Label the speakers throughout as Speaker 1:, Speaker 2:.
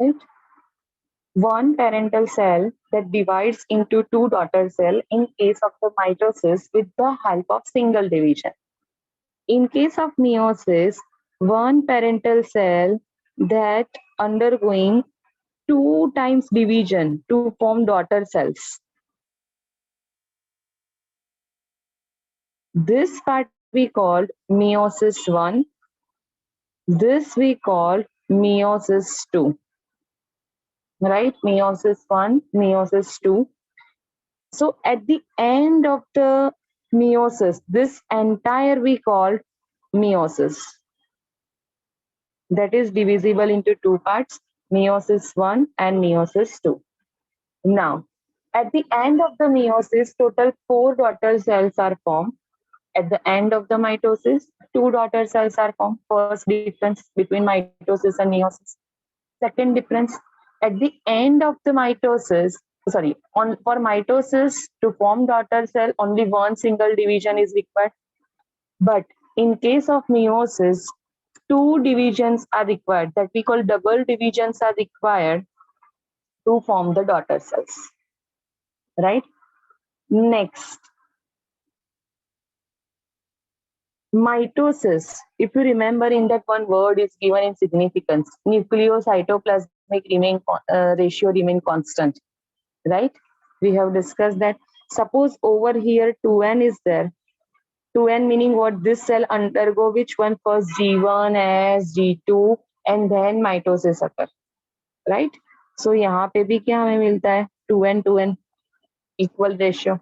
Speaker 1: right? One parental cell that divides into two daughter cells in case of the mitosis with the help of single division. In case of meiosis, one parental cell that undergoing two times division to form daughter cells. This part we called meiosis 1. This we call meiosis 2. Right? Meiosis 1, meiosis 2. So at the end of the meiosis, this entire we call meiosis. That is divisible into two parts, meiosis 1 and meiosis 2. Now, at the end of the meiosis, total 4 daughter cells are formed. At the end of the mitosis, 2 daughter cells are formed. First difference between mitosis and meiosis. Second difference, at the end of the mitosis, for mitosis to form daughter cell, only one single division is required. But in case of meiosis, two divisions are required, that we call double divisions are required to form the daughter cells. Right? Next, mitosis. If you remember, in that one word is given in significance. Nucleocytoplasmic ratio remain constant. Right? We have discussed that. Suppose over here 2n is there. 2n meaning what? This cell undergo which one first? G1 as G2 and then mitosis occur. Right? So यहाँ पे भी क्या हमें मिलता है? 2n equal ratio.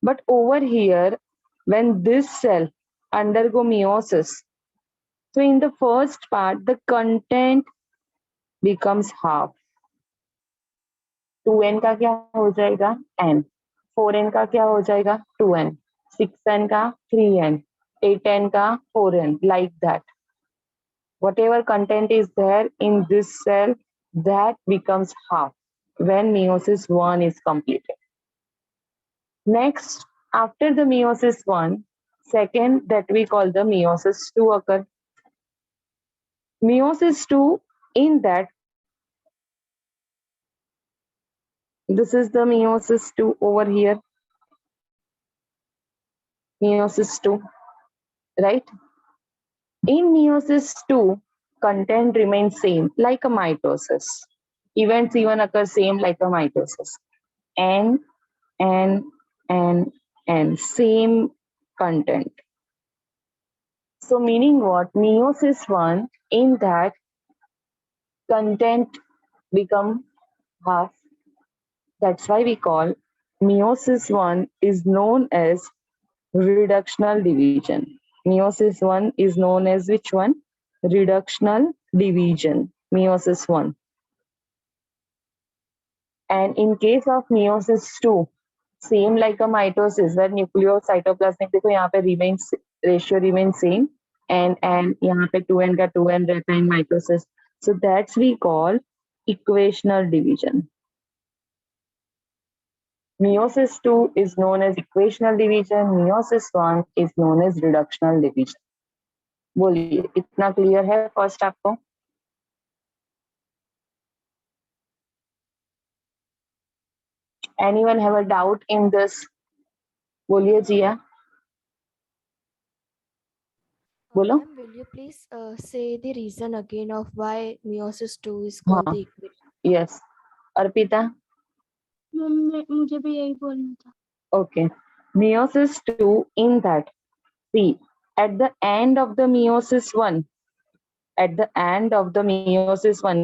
Speaker 1: But over here, when this cell undergo meiosis, so in the first part, the content becomes half. 2n का क्या हो जाएगा? n. 4n का क्या हो जाएगा? 2n. 6n का 3n. 8n का 4n. Like that. Whatever content is there in this cell, that becomes half when meiosis 1 is completed. Next, after the meiosis 1, second that we call the meiosis 2 occur. Meiosis 2, in that, this is the meiosis 2 over here. Meiosis 2, right? In meiosis 2, content remains same like a mitosis. Events even occur same like a mitosis. N, same content. So meaning what? Meiosis 1, in that content become half. That's why we call meiosis 1 is known as reductional division. Meiosis 1 is known as which one? Reductional division. Meiosis 1. And in case of meiosis 2, same like a mitosis where nucleocytoplasmic देखो यहाँ पे remains ratio remains same and यहाँ पे 2n का 2n रहता है in mitosis. So that's we call equational division. Meiosis 2 is known as equational division. Meiosis 1 is known as reductional division. बोलिए इतना क्लियर है फर्स्ट आपको? Anyone have a doubt in this? बोलिए जिया. बोलो.
Speaker 2: Ma'am, will you please say the reason again of why meiosis 2 is called the equation?
Speaker 1: Yes. Arpita.
Speaker 3: मुझे भी यही बोलना था.
Speaker 1: Okay. Meiosis 2, in that, see, at the end of the meiosis 1,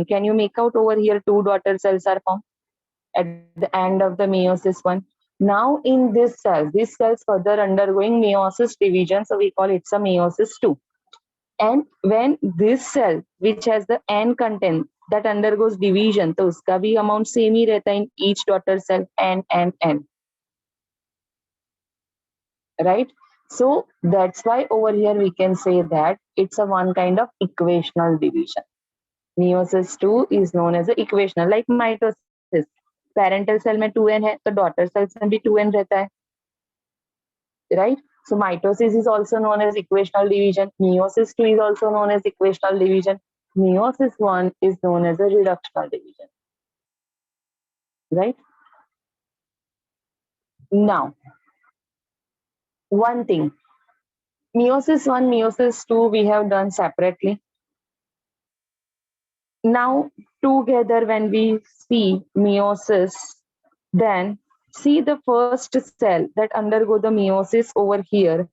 Speaker 1: can you make out over here 2 daughter cells are formed at the end of the meiosis 1? Now in this cells further undergoing meiosis division, so we call it a meiosis 2. And when this cell which has the n content that undergoes division, तो उसका भी amount same ही रहता है in each daughter cell n. Right? So that's why over here we can say that it's a one kind of equational division. Meiosis 2 is known as a equational, like mitosis. Parental cell में 2n है, तो daughter cells में भी 2n रहता है. Right? So mitosis is also known as equational division. Meiosis 2 is also known as equational division. meiosis 1 is known as a reductional division, right? Now, one thing, meiosis 1, meiosis 2 we have done separately. Now, together when we see meiosis, then see the first cell that undergo the meiosis over here,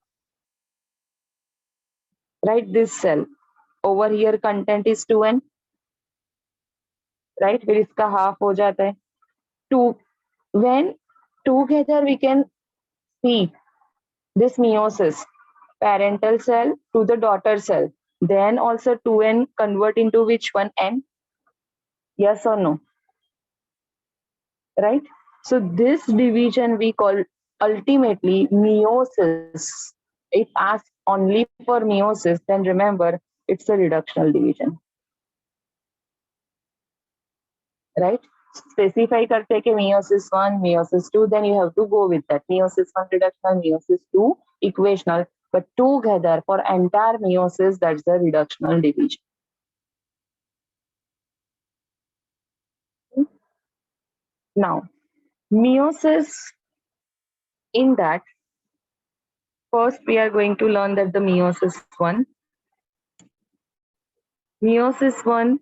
Speaker 1: right? This cell over here content is 2n, right? फिर इसका half हो जाता है 2. When together we can see this meiosis, parental cell to the daughter cell, then also 2n convert into which one, n? Yes or no? Right? So this division we call ultimately meiosis. If asked only for meiosis, then remember it's a reductional division. Right? Specify karte ke meiosis 1, meiosis 2, then you have to go with that. Meiosis 1 reductional, meiosis 2 equational, but together for entire meiosis, that's the reductional division. Now, meiosis, in that, first we are going to learn that the meiosis 1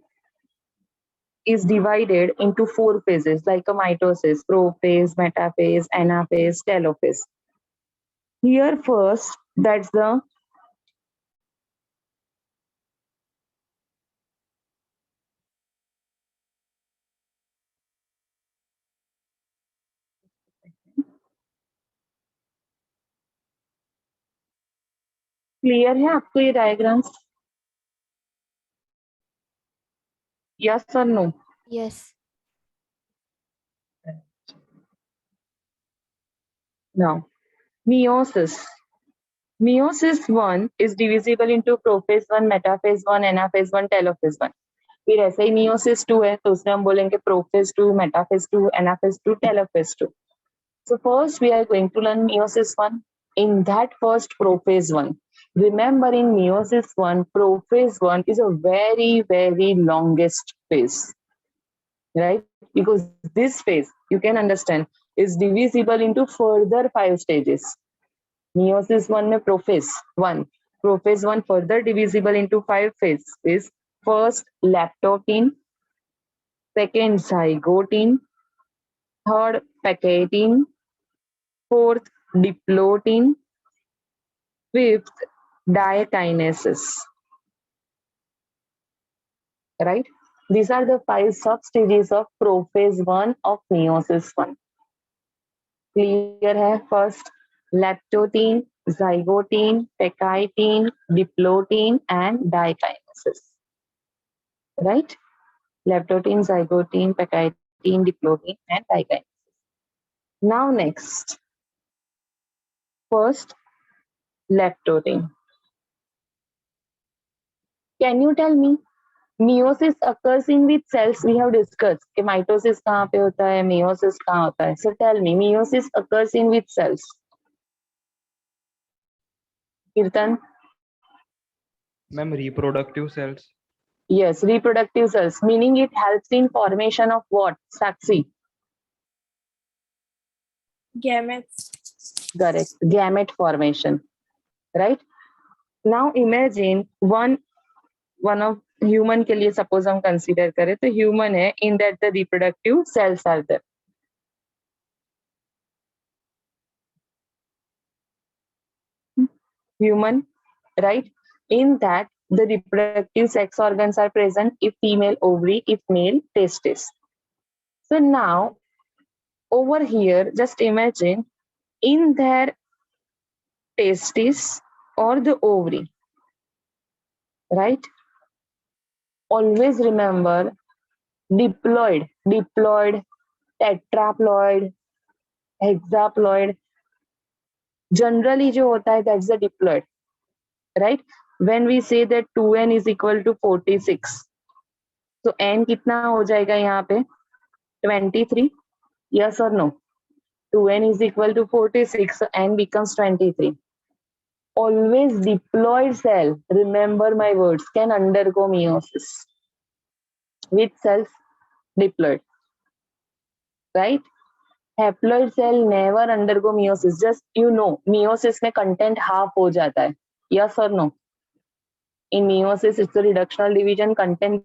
Speaker 1: is divided into 4 phases like a mitosis, prophase, metaphase, anaphase, telophase. Here first, that's the clear है आपको ये diagrams? Yes और no?
Speaker 2: Yes.
Speaker 1: Now, meiosis. Meiosis 1 is divisible into prophase 1, metaphase 1, anaphase 1, telophase 1. फिर ऐसे ही meiosis 2 है तो उसमें हम बोलेंगे prophase 2, metaphase 2, anaphase 2, telophase 2. So first we are going to learn meiosis 1. In that first prophase 1, remember in meiosis 1, prophase 1 is a very, very longest phase, right? Because this phase, you can understand, is divisible into further 5 stages. Meiosis 1 में prophase 1 further divisible into 5 phases. First lactophene, second zygote, third pectine, fourth diplotin, fifth diakinesis. Right? These are the 5 sub-stages of prophase 1 of meiosis 1. Clear hai? First, lactophene, zygote, pectine, diplotin, and diakinesis. Right? Lactophene, zygote, pectine, diplotin, and diakinesis. Now next, first, lactophene. Can you tell me, meiosis occurs in which cells? We have discussed कि mitosis कहाँ पे होता है, meiosis कहाँ होता है. So tell me, meiosis occurs in which cells? Kirtan?
Speaker 4: Ma'am, reproductive cells.
Speaker 1: Yes, reproductive cells, meaning it helps in formation of what? Sakshi?
Speaker 3: Gametes.
Speaker 1: Correct, gamete formation, right? Now imagine one of human के लिए suppose हम consider करें तो human है, in that the reproductive cells are there. Human, right? In that the reproductive sex organs are present, if female ovary, if male testis. So now over here, just imagine in their testis or the ovary, right? Always remember diploid, tetraploid, hexaploid. Generally जो होता है, that's the diploid, right? When we say that 2n is equal to 46, so n कितना हो जाएगा यहाँ पे? 23. Yes or no? 2n is equal to 46, so n becomes 23. Always diploid cell, remember my words, can undergo meiosis. with cells diploid, right? Haploid cell never undergo meiosis. Just meiosis में content half हो जाता है. Yes or no? In meiosis, it's a reductional division. Content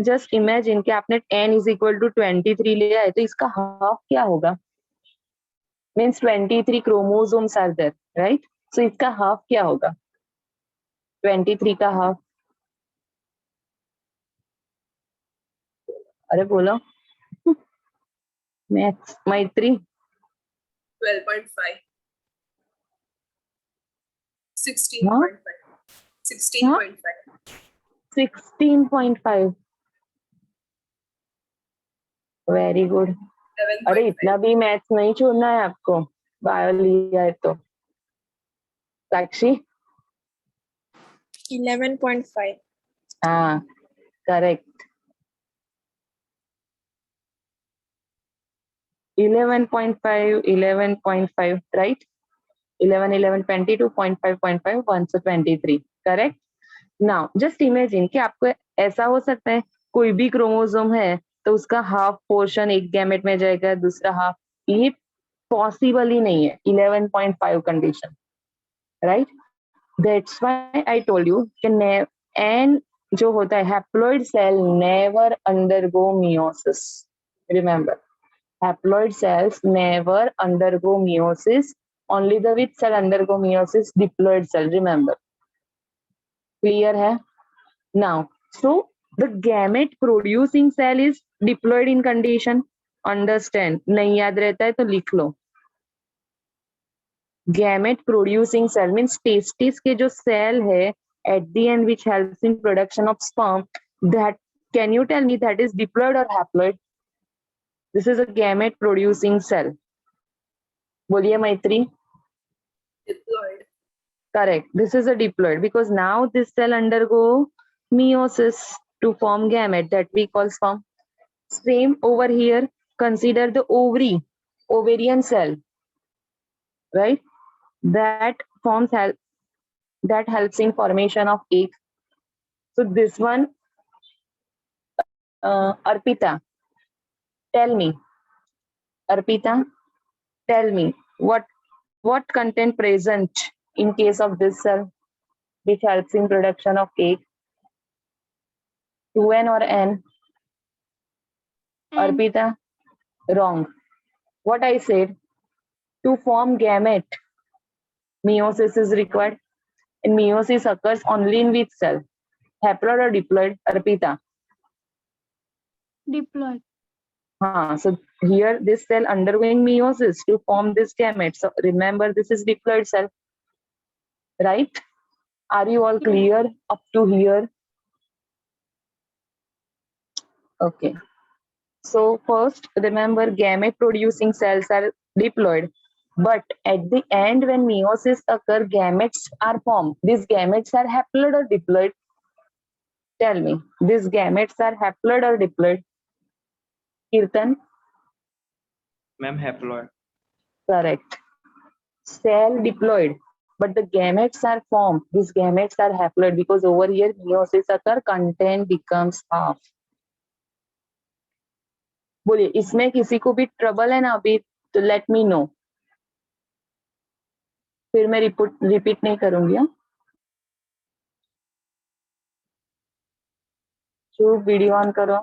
Speaker 1: just imagine कि आपने n is equal to 23 लिया है, तो इसका half क्या होगा? Means 23 chromosomes are there, right? So इसका half क्या होगा? 23 का half. अरे बोलो. Maths, Maitri.
Speaker 5: 12.5.
Speaker 1: Huh?
Speaker 5: 16.5.
Speaker 1: 16.5. Very good.
Speaker 5: 11.5.
Speaker 1: अरे इतना भी मैथ्स नहीं छोड़ना है आपको, बायो लिया है तो. साक्षी.
Speaker 5: 11.5.
Speaker 1: हाँ, correct. 11.5, 11.5, right? 11, 11, 22, 0.5, 0.5, 1 so 23, correct? Now, just imagine कि आपको ऐसा हो सकता है कोई भी क्रोमोसोम है तो उसका हाफ पोर्शन एक गैमेट में जाएगा, दूसरा हाफ. ये पॉसिबल ही नहीं है 11.5 condition, right? That's why I told you कि एन जो होता है haploid cell never undergo meiosis. Remember, haploid cells never undergo meiosis. Only the which cell undergo meiosis? Diploid cell. Remember. Clear hai? Now, so the gamete producing cell is diploid in condition. Understand? नहीं याद रहता है तो लिख लो. Gamete producing cell means testis के जो cell है at the end which helps in production of sperm. That can you tell me that is diploid or haploid? This is a gamete producing cell. बोलिए मैत्री.
Speaker 5: Diploid.
Speaker 1: Correct. This is a diploid because now this cell undergo meiosis to form gamete that we call sperm. Same over here. Consider the ovary, ovarian cell, right? That helps in formation of egg. So this one, Arpita, tell me. Arpita, tell me what content present in case of this cell which helps in production of egg? 2n or n?
Speaker 3: And
Speaker 1: Arpita, wrong. What I said, to form gamete, meiosis is required. And meiosis occurs only in which cell? Haploid or diploid? Arpita.
Speaker 3: diploid.
Speaker 1: So here this cell undergoing meiosis to form this gamete. So remember, this is diploid cell, right? Are you all clear up to here? Okay. So first, remember, gamete producing cells are diploid, but at the end when meiosis occurs, gametes are formed. These gametes are haploid or diploid? Tell me, these gametes are haploid or diploid? Kirtan?
Speaker 4: Ma'am, haploid.
Speaker 1: Correct. Cell diploid, but the gametes are formed. These gametes are haploid because over here meiosis occurs, content becomes half. बोलिए, इसमें किसी को भी trouble है ना अभी तो let me know, फिर मैं रिपीट नहीं करूंगी. जो वीडियो ऑन करो.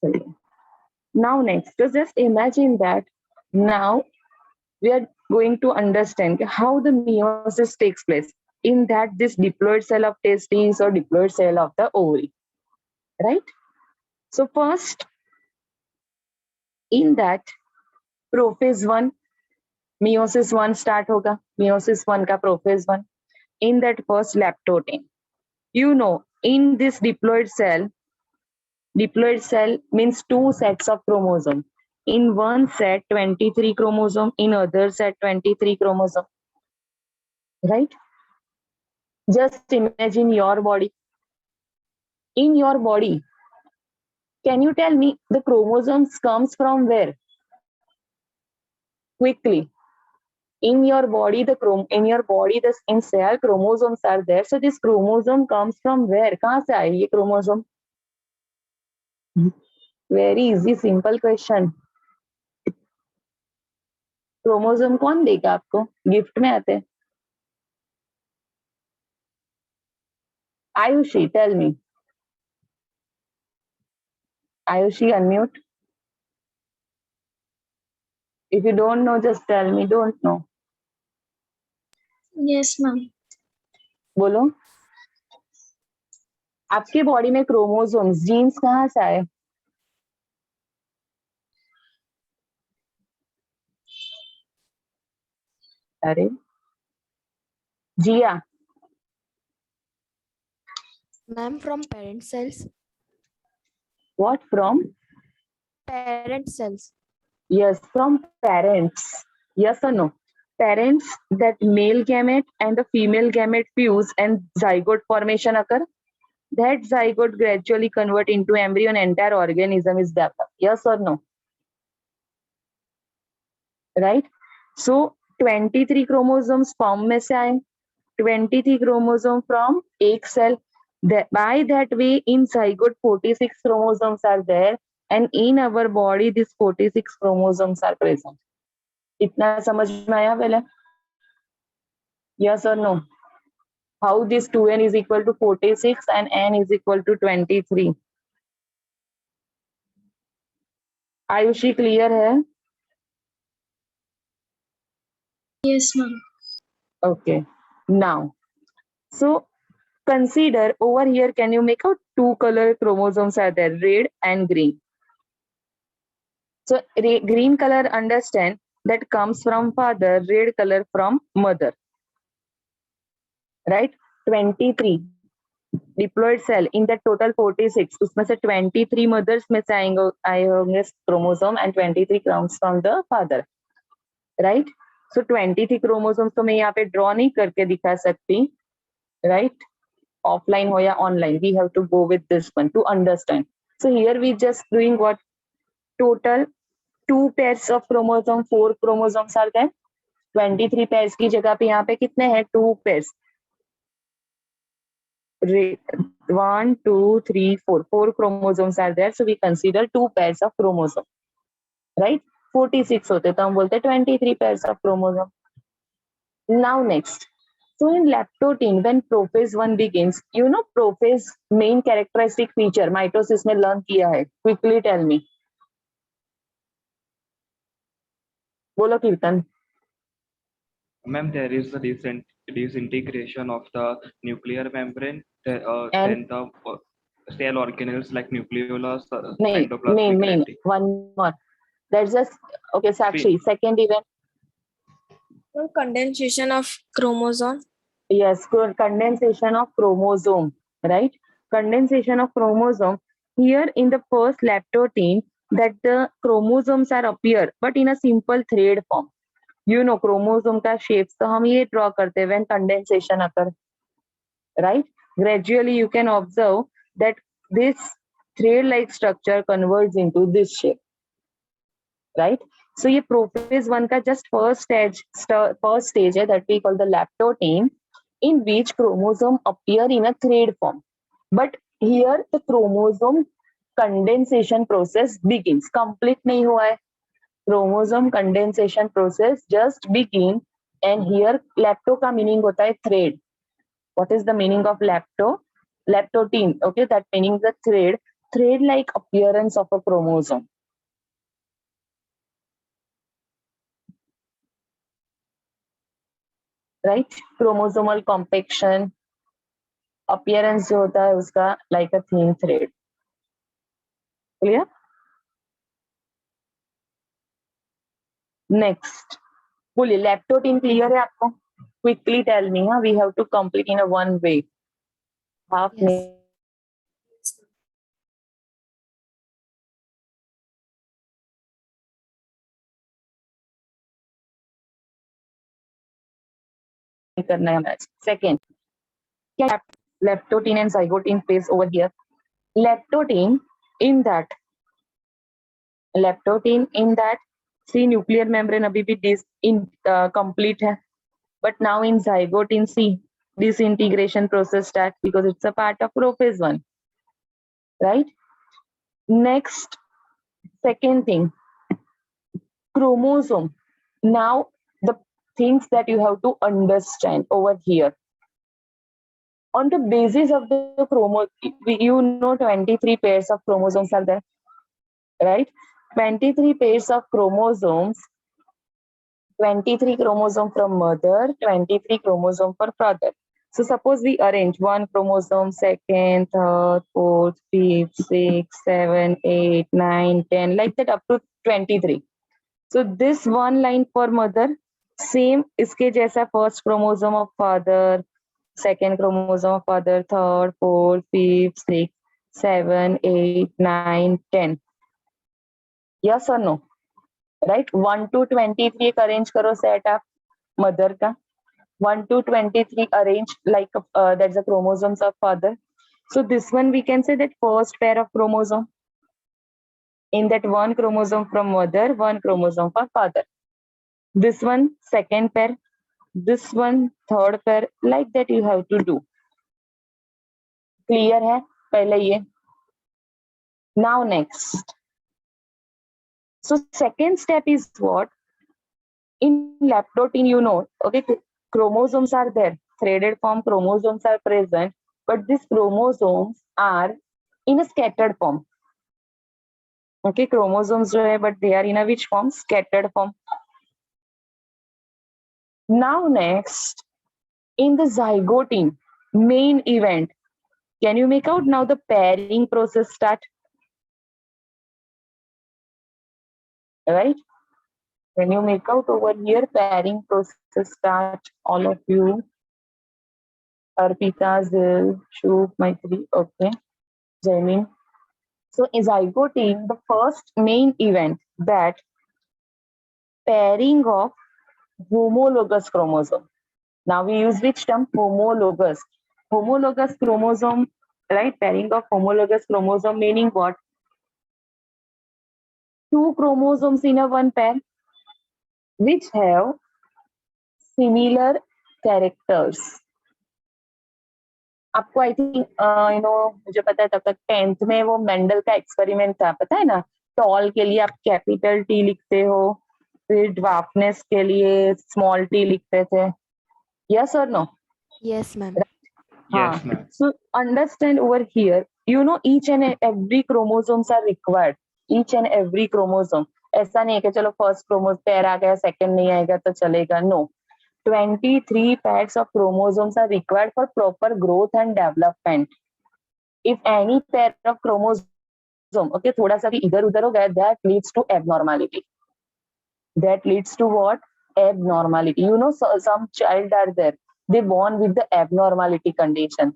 Speaker 1: चलिए. Now next, so just imagine that now we are going to understand how the meiosis takes place in that this diploid cell of testes or diploid cell of the ovary, right? So first, in that prophase 1, meiosis 1 start hoga, meiosis 1 ka prophase 1. In that first lactotain, in this diploid cell means two sets of chromosome. In one set 23 chromosome, in other set 23 chromosome, right? Just imagine your body. In your body, can you tell me the chromosomes comes from where? Quickly. in your body in cell chromosomes are there. So this chromosome comes from where? कहाँ से आए ये chromosome? Very easy, simple question. Chromosome कौन देगा आपको? Gift में आते? Ayushi, tell me. Ayushi, unmute. If you don't know, just tell me. Don't know.
Speaker 3: Yes, ma'am.
Speaker 1: बोलो. आपके बॉडी में क्रोमोसोम्स, जीन्स कहाँ से आए? अरे जिया,
Speaker 2: Ma'am, from parent cells.
Speaker 1: what from?
Speaker 2: Parent cells.
Speaker 1: Yes, from parents. Yes or no? Parents, that male gamete and the female gamete fuse and zygote formation occur. That zygote gradually convert into embryo and entire organism is developed. Yes or no? Right? So 23 chromosomes form में से आए. 23 chromosome from एक cell. By that way, in zygote 46 chromosomes are there, and in our body these 46 chromosomes are present. इतना समझ में आया पहले? Yes or no? How this 2n is equal to 46 and n is equal to 23? Ayushi clear है?
Speaker 3: Yes, ma'am.
Speaker 1: Okay. Now, so consider over here, can you make out two color chromosomes are there, red and green? So green color, understand, that comes from father, red color from mother. Right? 23 diploid cell in the total 46. उसमें से 23 mothers में से आए होंगे chromosome and 23 comes from the father. Right? So 23 chromosomes तो मैं यहाँ पे draw नहीं करके दिखा सकती. Right? Offline हो या online, we have to go with this one to understand. So here we just doing what? Total 2 pairs of chromosome, 4 chromosomes are there. 23 pairs की जगह पे यहाँ पे कितने हैं? 2 pairs. 1, 2, 3, 4. 4 chromosomes are there. So we consider 2 pairs of chromosome. Right? 46 होते तो हम बोलते 23 pairs of chromosome. Now next. So in lactotin, when prophase 1 begins, you know prophase main characteristic feature mitosis में learn किया है. Quickly tell me. बोलो कीर्तन.
Speaker 4: Ma'am, there is a disintegration of the nuclear membrane,
Speaker 1: And
Speaker 4: then the cell organelles like nucleolus,
Speaker 1: main,
Speaker 4: endoplasmic reticulum.
Speaker 1: one more. That's just okay. Sakshi, second event.
Speaker 5: Condensation of chromosome.
Speaker 1: Yes, condensation of chromosome, right? Condensation of chromosome. Here in the first lactotin, that the chromosomes are appear, but in a simple thread form. You know chromosome का shapes तो हम ये draw करते हैं when condensation occur, right? Gradually you can observe that this thread-like structure converts into this shape, right? So ये prophase 1 का just first stage है that we call the lactotin, in which chromosome appear in a thread form. But here the chromosome condensation process begins. Complete नहीं हुआ है. Chromosome condensation process just begin, and here lacto का meaning होता है thread. What is the meaning of lacto? Lactotin. Okay, that meaning the thread-like appearance of a chromosome. Right? Chromosomal compaction. Appearance जो होता है उसका like a thin thread. Clear? Next. बोलिए lactotin clear है आपको? Quickly tell me. We have to complete in a one way. Half
Speaker 2: Yes.
Speaker 1: minute. करना है हमें. Second, क्या leptotin and zygotin phase over here? Leptotin in that see nuclear membrane अभी भी complete है, but now in zygote in C, disintegration process starts because it's a part of prophase 1, right? Next, second thing, chromosome. Now the things that you have to understand over here. On the basis of the chromosome, you know 23 pairs of chromosomes are there, right? 23 pairs of chromosomes, 23 chromosome from mother, 23 chromosome for father. So suppose we arrange one chromosome, second, third, fourth, fifth, sixth, seven, eight, 9, 10, like that up to 23. So this one line for mother, same इसके जैसा first chromosome of father, second chromosome of father, third, fourth, fifth, sixth, 7, 8, 9, 10. Yes or no? Right? 1 to 23 arrange करो set आप mother का. 1 to 23 arranged like that's the chromosomes of father. So this one we can say that first pair of chromosome. In that one chromosome from mother, one chromosome for father. This one second pair, this one third pair, like that you have to do. Clear है पहले ये. Now next. So second step is what? In leptotin, you know, okay, chromosomes are there, threaded form chromosomes are present, but these chromosomes are in a scattered form. Okay, chromosomes जो है, but they are in a which form? Scattered form. Now next, in the zygote, main event, can you make out now the pairing process start? Right? When you make out over here, pairing process start, all of you. Arpita, Zil, Shub, Maitri, okay. Jamin. So in zygote, the first main event that pairing of homologous chromosome. Now we use which term? Homologous. Homologous chromosome, right? Pairing of homologous chromosome meaning what? Two chromosomes in a one pair which have similar characters. आपको I think you know मुझे पता है तब तक 10th में वो Mendel का experiment था, पता है ना? टॉल के लिए आप कैपिटल टी लिखते हो, फिर ड्वार्फनेस के लिए स्मॉल टी लिखते थे. यस और no?
Speaker 2: Yes, ma'am.
Speaker 4: Yes, ma'am.
Speaker 1: So understand over here, you know each and every chromosomes are required. Each and every chromosome. ऐसा नहीं है कि चलो फर्स्ट क्रोमोसोम पेयर आ गया सेकंड नहीं आएगा तो चलेगा. No, 23 pairs of chromosomes are required for proper growth and development. If any pair of chromosome, okay, थोड़ा सा भी इधर उधर हो गया, that leads to abnormality. That leads to what? Abnormality. You know, so, some child are there, they born with the abnormality condition,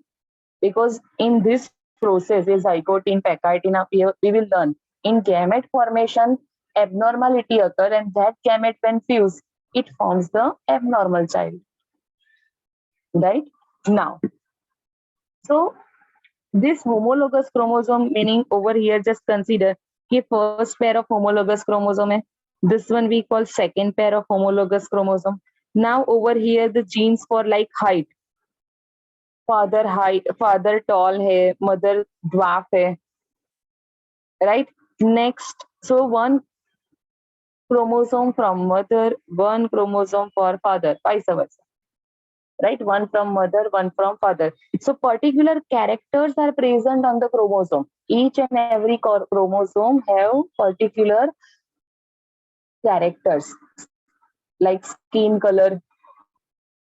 Speaker 1: because in this process is zygote in pachytina, we will learn in gamete formation abnormality occur, and that gamete when fused it forms the abnormal child, right? Now, so this homologous chromosome meaning over here just consider कि first pair of homologous chromosome है, this one we call second pair of homologous chromosome. Now over here the genes for like height, father tall है, mother dwarf है, right? Next, so one chromosome from mother, one chromosome for father, vice versa, right? One from mother, one from father. So particular characters are present on the chromosome. Each and every chromosome have particular characters like skin color,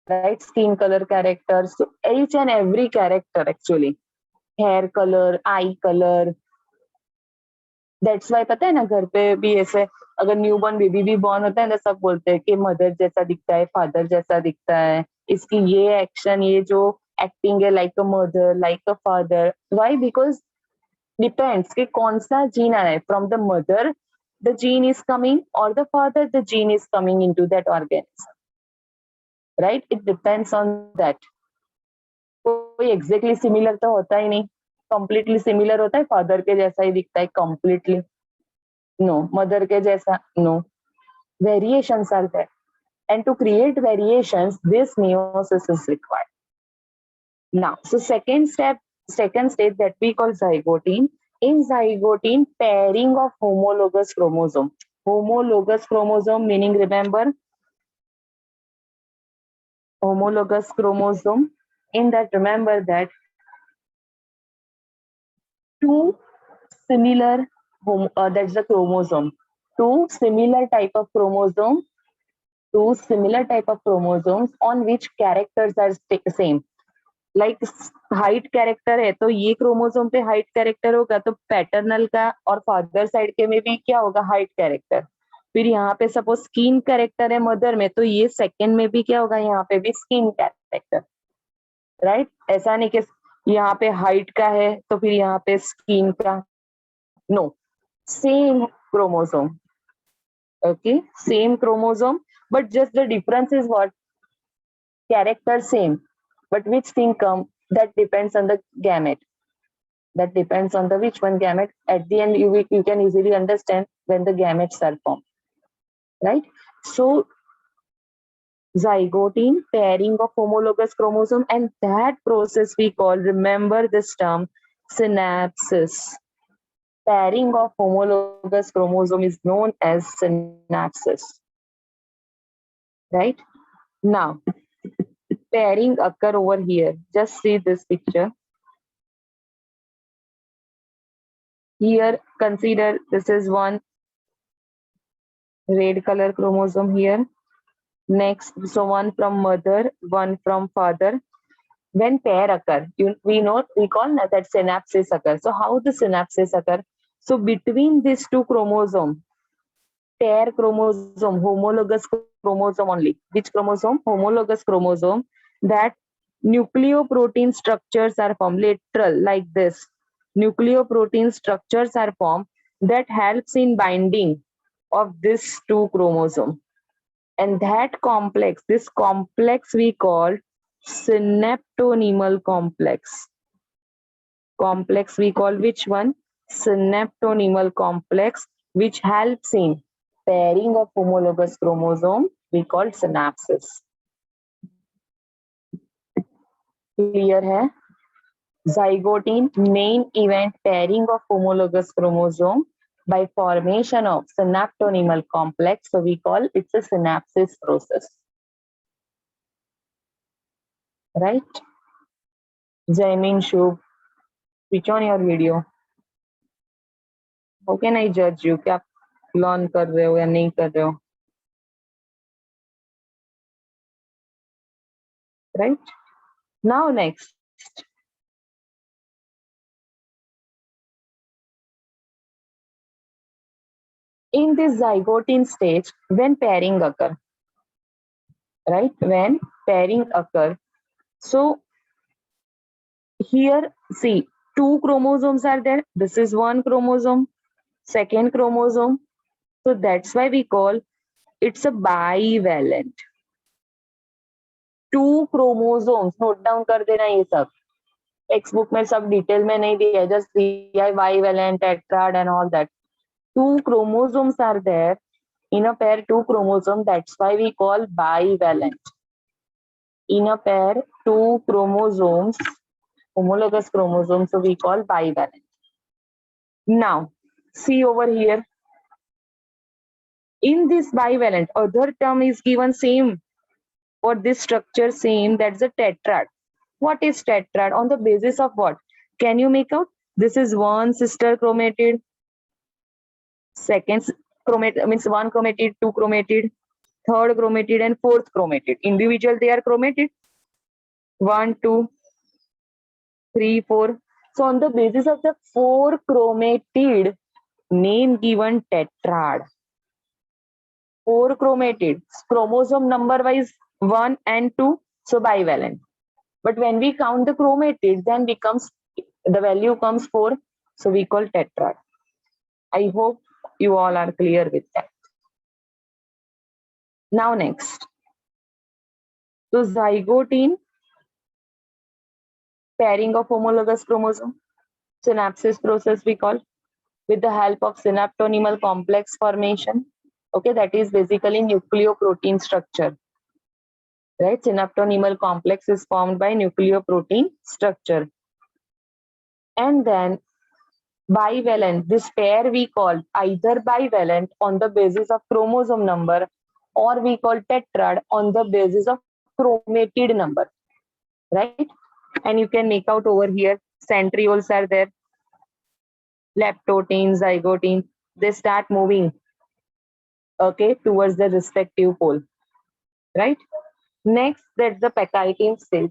Speaker 1: right? Skin color characters. So each and every character actually, hair color, eye color. That's why पता है ना घर पे भी ऐसे अगर new born baby भी born होता है ना, सब बोलते हैं कि मदर जैसा दिखता है, फादर जैसा दिखता है, इसकी ये एक्शन, ये जो एक्टिंग है like a mother, like a father. Why? Because depends कि कौन सा जीन आ रहा है. From the mother the gene is coming और the father the gene is coming into that organism, right? It depends on that. कोई exactly similar तो होता ही नहीं. कंप्लीटली सिमिलर होता है, फादर के जैसा ही दिखता है कंप्लीटली. नो. मदर के जैसा? No. variations are there. And to create variations, this meiosis is required. Now, so second stage that we call zygotine. In zygotine, pairing of homologous chromosome. Homologous chromosome meaning, remember, homologous chromosome. In that, remember that two similar, that's the chromosome. Two similar type of chromosomes on which characters are same. Like height character है तो ये chromosome पे height character होगा, तो paternal का और father side के में भी क्या होगा, हाइट कैरेक्टर. फिर यहाँ पे सपोज स्किन कैरेक्टर है मदर में, तो ये सेकंड में भी क्या होगा, यहाँ पे भी स्किन कैरेक्टर. राइट, ऐसा नहीं कि यहाँ पे हाइट का है तो फिर यहाँ पे स्किन का. No, same chromosome. Okay, same chromosome, but just the difference is what, character same. But which thing come, that depends on the gamete. That depends on the which one gamete. At the end, you can easily understand when the gametes are formed. Right? So, zygotine, pairing of homologous chromosome, and that process we call, remember this term, synapsis. Pairing of homologous chromosome is known as synapsis. Right? Now, pairing occur over here. Just see this picture. Here, consider this is one red color chromosome here. Next, so one from mother, one from father. When pair occur, we call that synapses occur. So how the synapses occur? So between these two chromosomes, pair chromosome, homologous chromosome only. Which chromosome? Homologous chromosome. That nucleoprotein structures are formed, lateral, like this. Nucleoprotein structures are formed that helps in binding of these two chromosomes. And that complex, this complex we call synaptonemal complex. Complex we call which one? Synaptonemal complex, which helps in pairing of homologous chromosome, we call synapses. Clear है? Zygotine, main event, pairing of homologous chromosome by formation of synaptonemal complex. So we call it's a synapsis process. Right? Jaimin, Shubh, switch on your video. How can I judge you कि आप learn कर रहे हो या नहीं कर रहे हो? Right? Now next. In this zygotine stage, when pairing occur, right? When pairing occur, so here see two chromosomes are there. This is one chromosome, second chromosome. So that's why we call it's a bivalent. Two chromosomes, note down कर देना ये सब. Textbook में सब detail में नहीं दिया, just दिया है bivalent, tetrad and all that. Two chromosomes are there in a pair, two chromosomes, that's why we call bivalent. In a pair, two chromosomes, homologous chromosomes, so we call bivalent. Now, see over here. In this bivalent, other term is given same for this structure same, that's a tetrad. What is tetrad? On the basis of what? Can you make out? This is one sister chromatid, second chromatid, means one chromatid, two chromatid, third chromatid and fourth chromatid. Individual they are chromatid. 1, 2, 3, 4. So on the basis of the 4 chromatid, name given tetrad. 4 chromatid, chromosome number wise 1 and 2, so bivalent. But when we count the chromatids, then becomes the value comes 4, so we call tetrad. I hope you all are clear with that. Now next, so zygotine, pairing of homologous chromosome, synapsis process we call, with the help of synaptonemal complex formation. Okay, that is basically nucleoprotein structure. Right, synaptonemal complex is formed by nucleoprotein structure. And then bivalent, this pair we call either bivalent on the basis of chromosome number, or we call tetrad on the basis of chromatid number, right? And you can make out over here centrioles are there, leptotene, zygotine, they start moving, okay, towards the respective pole, right? Next, that's the Pectine stage.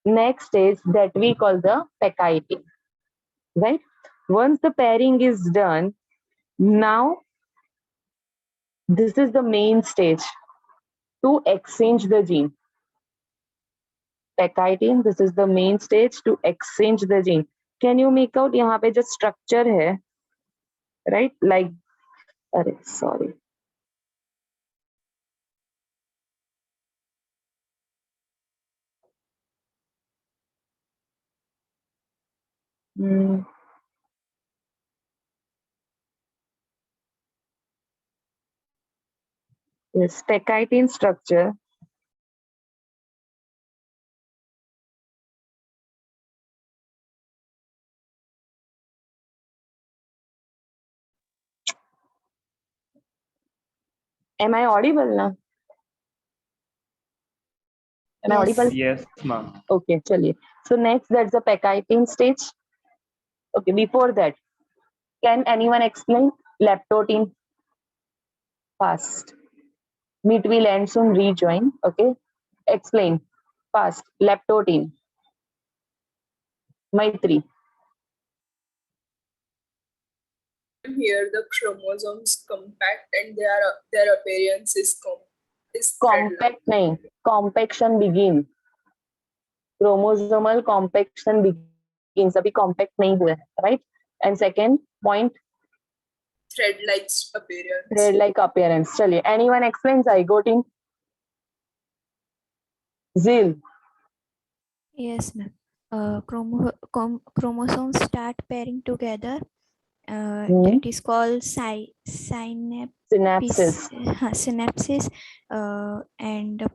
Speaker 1: Next stage that we call the Pectine, right? Once the pairing is done, now this is the main stage to exchange the gene. Pectine, this is the main stage to exchange the gene. Can you make out यहाँ पे जो structure है, right? Like, अरे sorry. Yes, Pectine structure. Am I audible now? Am I
Speaker 2: Yes.
Speaker 1: audible?
Speaker 4: Yes, ma'am.
Speaker 1: Okay, chaliye. So next, that's the Pectine stage. Okay, before that, can anyone explain leptotene? Fast. Meet will end soon, rejoin. Okay, explain. Fast. Leptotene. Maitri.
Speaker 6: Here the chromosomes compact and their appearance is thread-like.
Speaker 1: Compact नहीं, compaction begin. Chromosomal compaction begins. अभी compact नहीं हुआ है, right? And second point,
Speaker 6: thread-like appearance.
Speaker 1: thread-like appearance. चलिए, anyone explain zygotine? Zil.
Speaker 7: Yes, ma'am. Chromosomes start pairing together. That is called synapsis.
Speaker 1: Synapses.
Speaker 7: Synapsis. And